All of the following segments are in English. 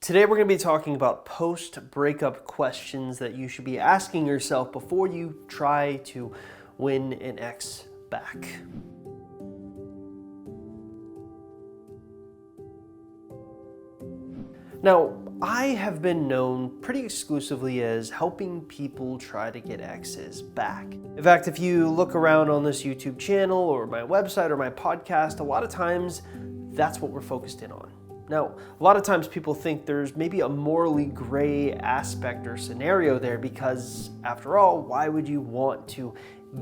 Today we're going to be talking about post-breakup questions that you should be asking yourself before you try to win an ex back. Now, I have been known pretty exclusively as helping people try to get exes back. In fact, if you look around on this YouTube channel or my website or my podcast, a lot of times that's what we're focused in on. Now, a lot of times people think there's maybe a morally gray aspect or scenario there because, after all, why would you want to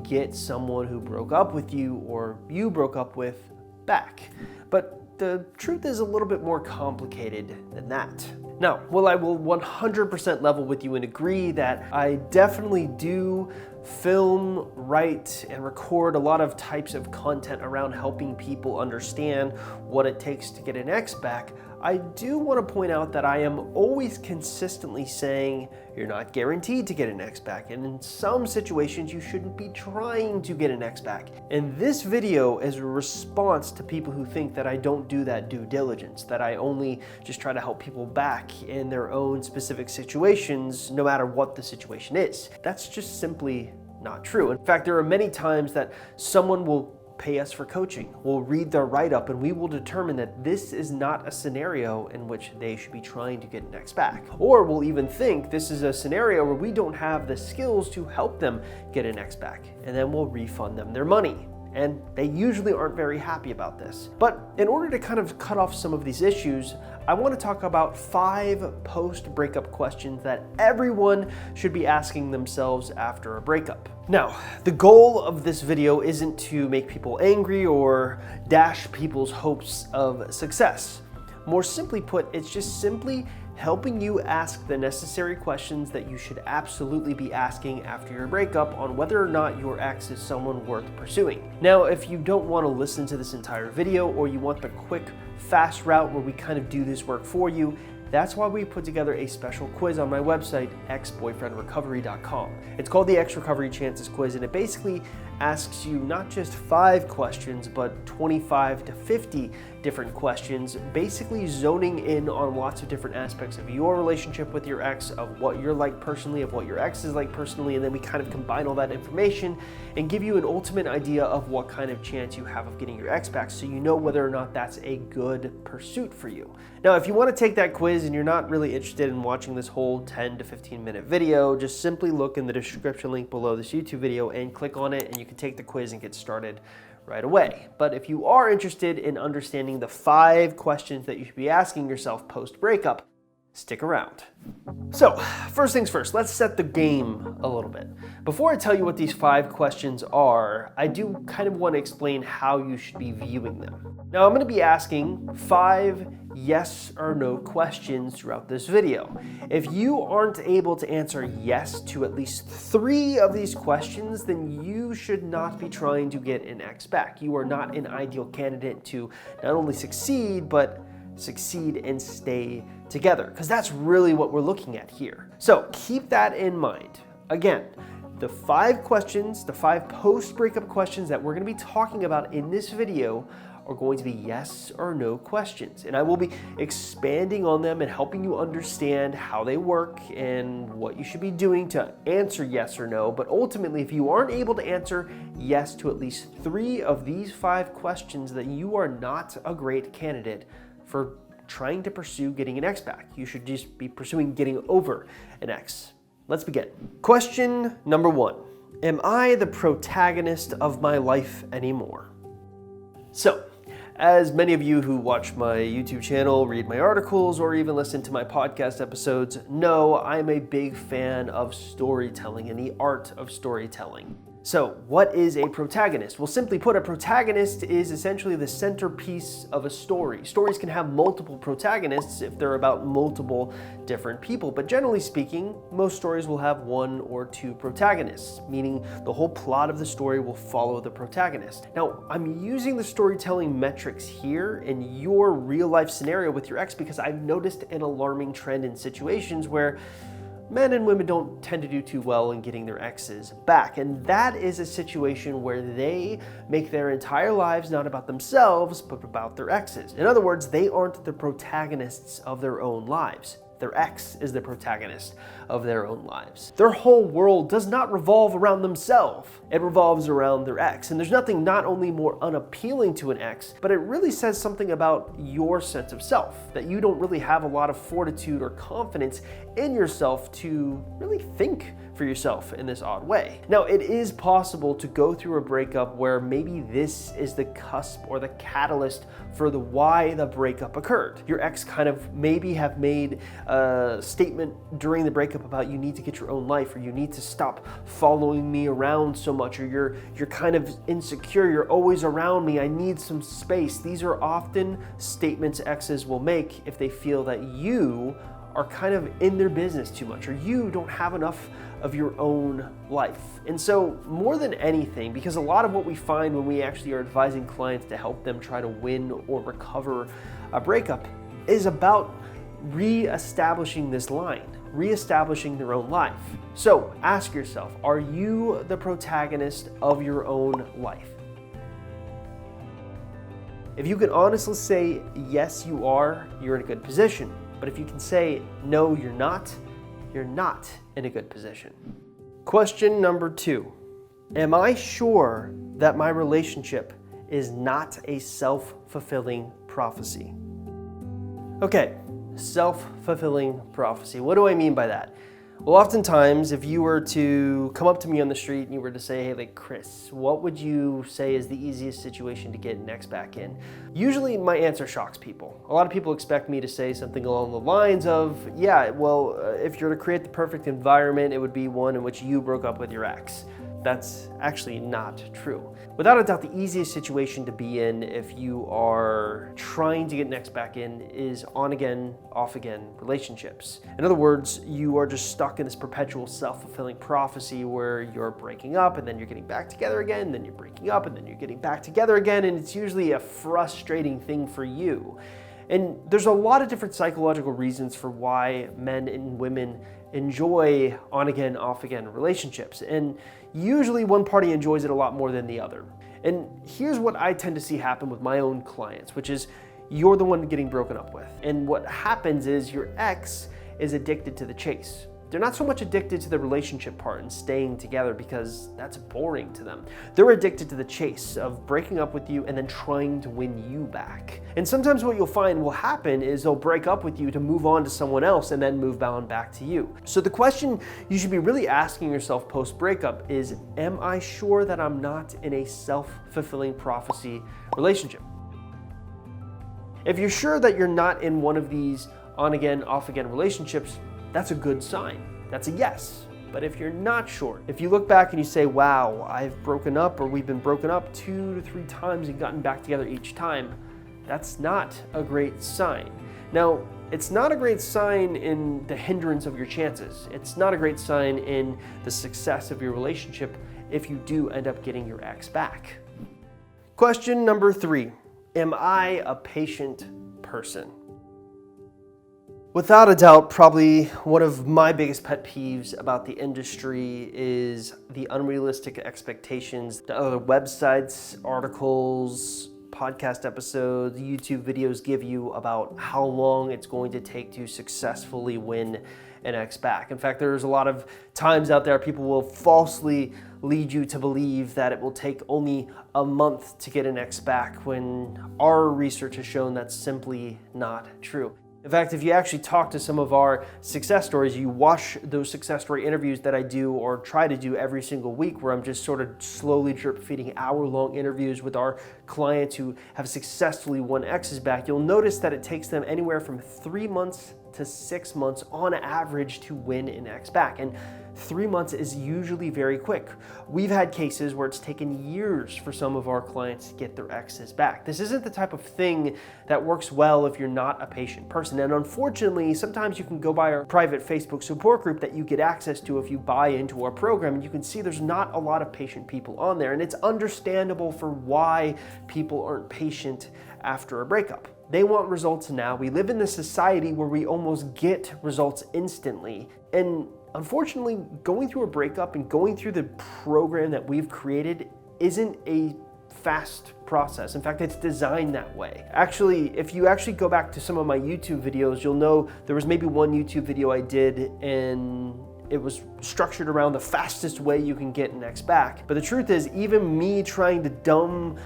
get someone who broke up with you or you broke up with back? But the truth is a little bit more complicated than that. Now, while I will 100% level with you and agree that I definitely do film, write, and record a lot of types of content around helping people understand what it takes to get an ex back, I do want to point out that I am always consistently saying you're not guaranteed to get an ex back, and in some situations you shouldn't be trying to get an ex back. And this video is a response to people who think that I don't do that due diligence, that I only just try to help people back in their own specific situations, no matter what the situation is. That's just simply not true. In fact, there are many times that someone will pay us for coaching. We'll read their write-up and we will determine that this is not a scenario in which they should be trying to get an ex back. Or we'll even think this is a scenario where we don't have the skills to help them get an ex back, and then we'll refund them their money. And they usually aren't very happy about this. But in order to kind of cut off some of these issues, I want to talk about 5 post-breakup questions that everyone should be asking themselves after a breakup. Now, the goal of this video isn't to make people angry or dash people's hopes of success. More simply put, it's just simply helping you ask the necessary questions that you should absolutely be asking after your breakup on whether or not your ex is someone worth pursuing. Now, if you don't want to listen to this entire video or you want the quick, fast route where we kind of do this work for you, that's why we put together a special quiz on my website, exboyfriendrecovery.com. It's called the Ex Recovery Chances Quiz, and it basically asks you not just 5 questions, but 25 to 50 different questions, basically zoning in on lots of different aspects of your relationship with your ex, of what you're like personally, of what your ex is like personally, and then we kind of combine all that information and give you an ultimate idea of what kind of chance you have of getting your ex back, so you know whether or not that's a good pursuit for you. Now, if you want to take that quiz and you're not really interested in watching this whole 10 to 15 minute video, just simply look in the description link below this YouTube video and click on it, and you can take the quiz and get started right away. But if you are interested in understanding the 5 questions that you should be asking yourself post-breakup, stick around. So, first things first, let's set the game a little bit. Before I tell you what these 5 questions are, I do kind of want to explain how you should be viewing them. Now, I'm going to be asking 5 yes or no questions throughout this video. If you aren't able to answer yes to at least 3 of these questions, then you should not be trying to get an ex back. You are not an ideal candidate to not only succeed, but succeed and stay together, because that's really what we're looking at here. So keep that in mind. Again, the 5 questions, the 5 post-breakup questions that we're going to be talking about in this video are going to be yes or no questions. And I will be expanding on them and helping you understand how they work and what you should be doing to answer yes or no. But ultimately, if you aren't able to answer yes to at least 3 of these 5 questions, then you are not a great candidate for trying to pursue getting an ex back. You should just be pursuing getting over an ex. Let's begin. Question number 1. Am I the protagonist of my life anymore? So, as many of you who watch my YouTube channel, read my articles, or even listen to my podcast episodes know, I'm a big fan of storytelling and the art of storytelling. So, what is a protagonist? Well, simply put, a protagonist is essentially the centerpiece of a story. Stories can have multiple protagonists if they're about multiple different people, but generally speaking, most stories will have 1 or 2 protagonists, meaning the whole plot of the story will follow the protagonist. Now, I'm using the storytelling metrics here in your real life scenario with your ex because I've noticed an alarming trend in situations where men and women don't tend to do too well in getting their exes back. And that is a situation where they make their entire lives not about themselves, but about their exes. In other words, they aren't the protagonists of their own lives. Their ex is the protagonist of their own lives. Their whole world does not revolve around themselves. It revolves around their ex. And there's nothing not only more unappealing to an ex, but it really says something about your sense of self, that you don't really have a lot of fortitude or confidence in yourself to really think for yourself in this odd way. Now, it is possible to go through a breakup where maybe this is the cusp or the catalyst for why the breakup occurred. Your ex kind of maybe have made a statement during the breakup about you need to get your own life, or you need to stop following me around so much, or you're kind of insecure, you're always around me, I need some space. These are often statements exes will make if they feel that you are kind of in their business too much, or you don't have enough of your own life. And so more than anything, because a lot of what we find when we actually are advising clients to help them try to win or recover a breakup is about re-establishing this line, re-establishing their own life. So ask yourself, are you the protagonist of your own life? If you can honestly say, yes, you are, you're in a good position. But if you can say, no, you're not in a good position. Question number 2. Am I sure that my relationship is not a self-fulfilling prophecy? Okay, self-fulfilling prophecy. What do I mean by that? Well, oftentimes, if you were to come up to me on the street and you were to say, hey, like, Chris, what would you say is the easiest situation to get an ex back in? Usually my answer shocks people. A lot of people expect me to say something along the lines of, yeah, well, if you're to create the perfect environment, it would be one in which you broke up with your ex. That's actually not true. Without a doubt, the easiest situation to be in if you are trying to get an ex back in is on-again, off-again relationships. In other words, you are just stuck in this perpetual self-fulfilling prophecy where you're breaking up and then you're getting back together again, and then you're breaking up and then you're getting back together again, and it's usually a frustrating thing for you. And there's a lot of different psychological reasons for why men and women enjoy on-again, off-again relationships. And usually one party enjoys it a lot more than the other. And here's what I tend to see happen with my own clients, which is you're the one getting broken up with. And what happens is your ex is addicted to the chase. They're not so much addicted to the relationship part and staying together because that's boring to them. They're addicted to the chase of breaking up with you and then trying to win you back. And sometimes what you'll find will happen is they'll break up with you to move on to someone else and then move on back to you. So the question you should be really asking yourself post-breakup is, am I sure that I'm not in a self-fulfilling prophecy relationship? If you're sure that you're not in one of these on-again, off-again relationships, that's a good sign. That's a yes. But if you're not sure, if you look back and you say, wow, I've broken up, or we've been broken up 2 to 3 times and gotten back together each time, that's not a great sign. Now, it's not a great sign in the hindrance of your chances. It's not a great sign in the success of your relationship if you do end up getting your ex back. Question number 3, am I a patient person? Without a doubt, probably one of my biggest pet peeves about the industry is the unrealistic expectations that other websites, articles, podcast episodes, YouTube videos give you about how long it's going to take to successfully win an ex back. In fact, there's a lot of times out there people will falsely lead you to believe that it will take only a month to get an ex back, when our research has shown that's simply not true. In fact, if you actually talk to some of our success stories, you watch those success story interviews that I do or try to do every single week, where I'm just sort of slowly drip feeding hour-long interviews with our clients who have successfully won exes back, you'll notice that it takes them anywhere from 3 months to 6 months on average to win an ex back. And 3 months is usually very quick. We've had cases where it's taken years for some of our clients to get their exes back. This isn't the type of thing that works well if you're not a patient person. And unfortunately, sometimes you can go by our private Facebook support group that you get access to if you buy into our program, and you can see there's not a lot of patient people on there. And it's understandable for why people aren't patient after a breakup. They want results now. We live in this society where we almost get results instantly. And unfortunately, going through a breakup and going through the program that we've created isn't a fast process. In fact, it's designed that way. Actually, if you actually go back to some of my YouTube videos, you'll know there was maybe one YouTube video I did and it was structured around the fastest way you can get an ex back. But the truth is, even me trying to dumb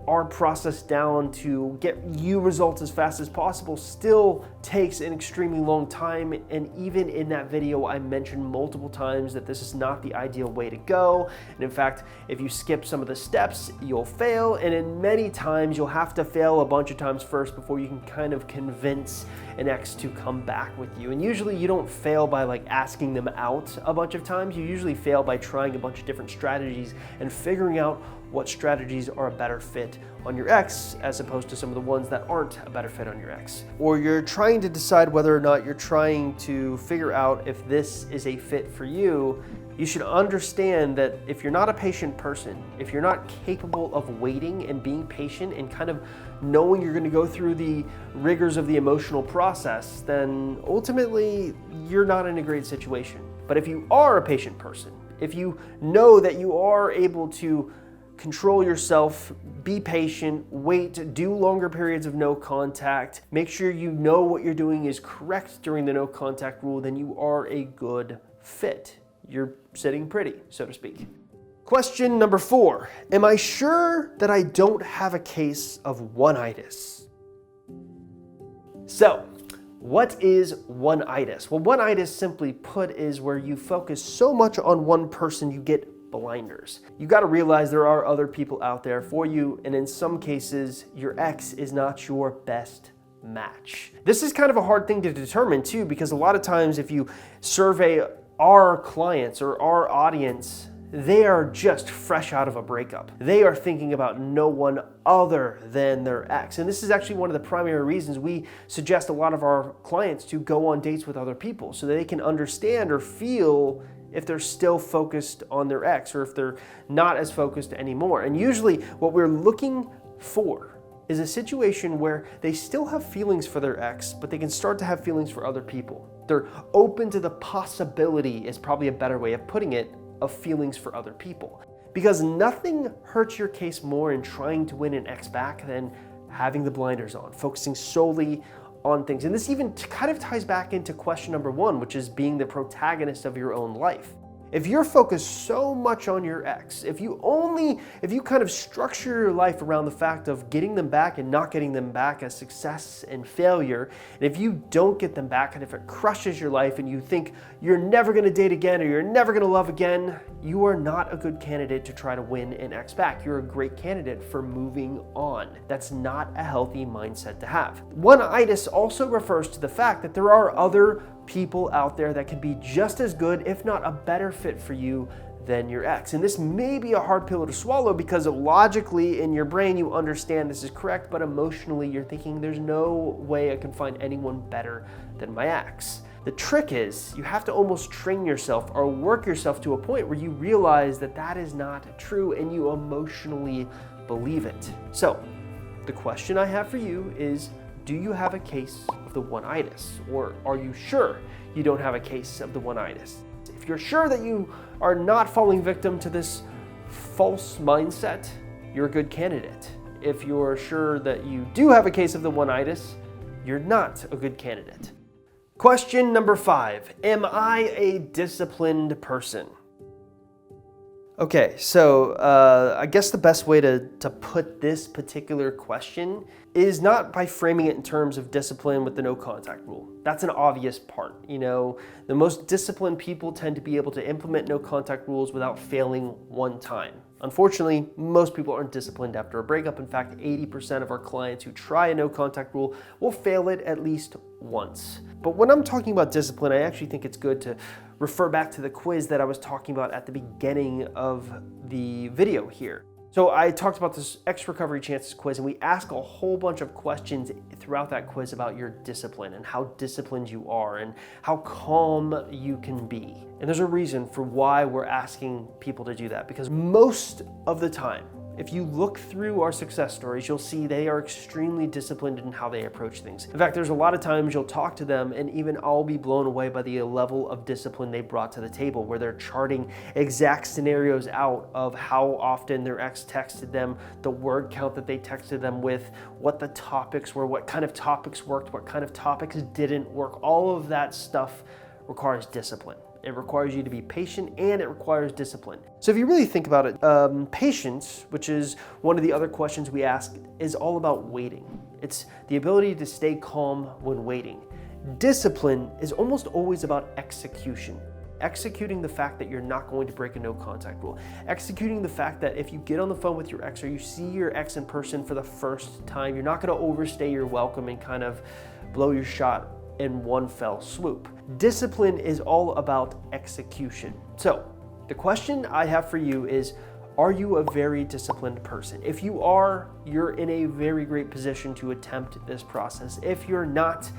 our process down to get you results as fast as possible still takes an extremely long time. And even in that video, I mentioned multiple times that this is not the ideal way to go. And in fact, if you skip some of the steps, you'll fail. And in many times, you'll have to fail a bunch of times first before you can kind of convince an ex to come back with you. And usually you don't fail by like asking them out a bunch of times. You usually fail by trying a bunch of different strategies and figuring out what strategies are a better fit on your ex as opposed to some of the ones that aren't a better fit on your ex. Or you're trying to decide whether or not you're trying to figure out if this is a fit for you. You should understand that if you're not a patient person, if you're not capable of waiting and being patient and kind of knowing you're going to go through the rigors of the emotional process, then ultimately you're not in a great situation. But if you are a patient person, if you know that you are able to control yourself, be patient, wait, do longer periods of no contact, make sure you know what you're doing is correct during the no contact rule, then you are a good fit. You're sitting pretty, so to speak. Question number 4, am I sure that I don't have a case of oneitis? So, what is oneitis? Well, oneitis, simply put, is where you focus so much on one person you get blinders. You got to realize there are other people out there for you, and in some cases, your ex is not your best match. This is kind of a hard thing to determine too, because a lot of times if you survey our clients or our audience, they are just fresh out of a breakup. They are thinking about no one other than their ex. And this is actually one of the primary reasons we suggest a lot of our clients to go on dates with other people so that they can understand or feel if they're still focused on their ex or if they're not as focused anymore. And usually what we're looking for is a situation where they still have feelings for their ex, but they can start to have feelings for other people. They're open to the possibility, is probably a better way of putting it, of feelings for other people. Because nothing hurts your case more in trying to win an ex back than having the blinders on, focusing solely on things. And this even kind of ties back into question number 1, which is being the protagonist of your own life. If you're focused so much on your ex, if you kind of structure your life around the fact of getting them back and not getting them back as success and failure, and if you don't get them back and if it crushes your life and you think you're never going to date again or you're never going to love again, you are not a good candidate to try to win an ex back. You're a great candidate for moving on. That's not a healthy mindset to have. Oneitis also refers to the fact that there are other people out there that can be just as good, if not a better fit for you than your ex. And this may be a hard pill to swallow because logically in your brain you understand this is correct, but emotionally you're thinking there's no way I can find anyone better than my ex. The trick is you have to almost train yourself or work yourself to a point where you realize that that is not true and you emotionally believe it. So the question I have for you is, do you have a case of the oneitis? Or are you sure you don't have a case of the oneitis? If you're sure that you are not falling victim to this false mindset, you're a good candidate. If you're sure that you do have a case of the oneitis, you're not a good candidate. Question number 5, am I a disciplined person? Okay, so I guess the best way to put this particular question is not by framing it in terms of discipline with the no contact rule. That's an obvious part. You know, the most disciplined people tend to be able to implement no contact rules without failing one time. Unfortunately, most people aren't disciplined after a breakup. In fact, 80% of our clients who try a no contact rule will fail it at least once. But when I'm talking about discipline, I actually think it's good to refer back to the quiz that I was talking about at the beginning of the video here. So I talked about this Ex Recovery Chances quiz, and we ask a whole bunch of questions throughout that quiz about your discipline and how disciplined you are and how calm you can be. And there's a reason for why we're asking people to do that, because most of the time, If you look through our success stories, you'll see they are extremely disciplined in how they approach things. In fact, there's a lot of times you'll talk to them and even I'll be blown away by the level of discipline they brought to the table, where they're charting exact scenarios out of how often their ex texted them, the word count that they texted them with, what the topics were, what kind of topics worked, what kind of topics didn't work. All of that stuff requires discipline. It requires you to be patient and it requires discipline. So if you really think about it, patience, which is one of the other questions we ask, is all about waiting. It's the ability to stay calm when waiting. Discipline is almost always about execution. Executing the fact that you're not going to break a no contact rule. Executing the fact that if you get on the phone with your ex or you see your ex in person for the first time, you're not going to overstay your welcome and kind of blow your shot in one fell swoop. Discipline is all about execution. So the question I have for you is, are you a very disciplined person? If you are, you're in a very great position to attempt this process. If you're not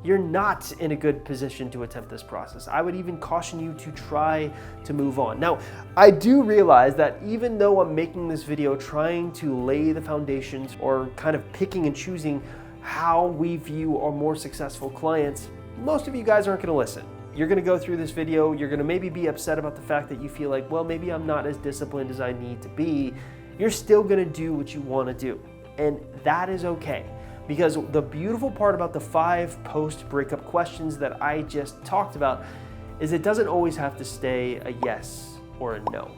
in a good position to attempt this process. I would even caution you to try to move on. Now, I do realize that even though I'm making this video trying to lay the foundations or kind of picking and choosing how we view our more successful clients, most of you guys aren't going to listen. You're going to go through this video, you're going to maybe be upset about the fact that you feel like, well, maybe I'm not as disciplined as I need to be. You're still going to do what you want to do, and that is okay. Because the beautiful part about the 5 post-breakup questions that I just talked about is it doesn't always have to stay a yes or a no.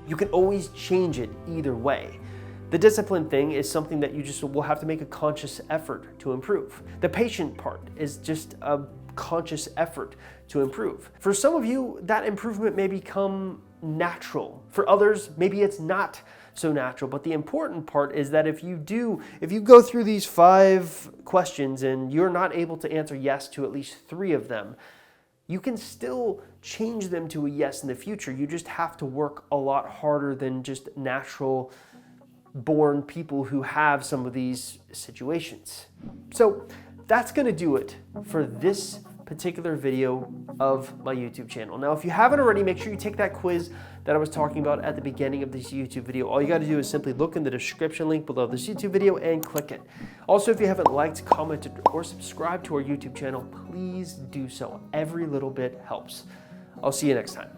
You can always change it either way. The discipline thing is something that you just will have to make a conscious effort to improve. The patient part is just a conscious effort to improve. For some of you, that improvement may become natural. For others, maybe it's not so natural. But the important part is that if you go through these 5 questions and you're not able to answer yes to at least 3 of them, you can still change them to a yes in the future. You just have to work a lot harder than just natural born people who have some of these situations. So that's going to do it for this particular video of my YouTube channel. Now, if you haven't already, make sure you take that quiz that I was talking about at the beginning of this YouTube video. All you got to do is simply look in the description link below this YouTube video and click it. Also, if you haven't liked, commented, or subscribed to our YouTube channel, please do so. Every little bit helps. I'll see you next time.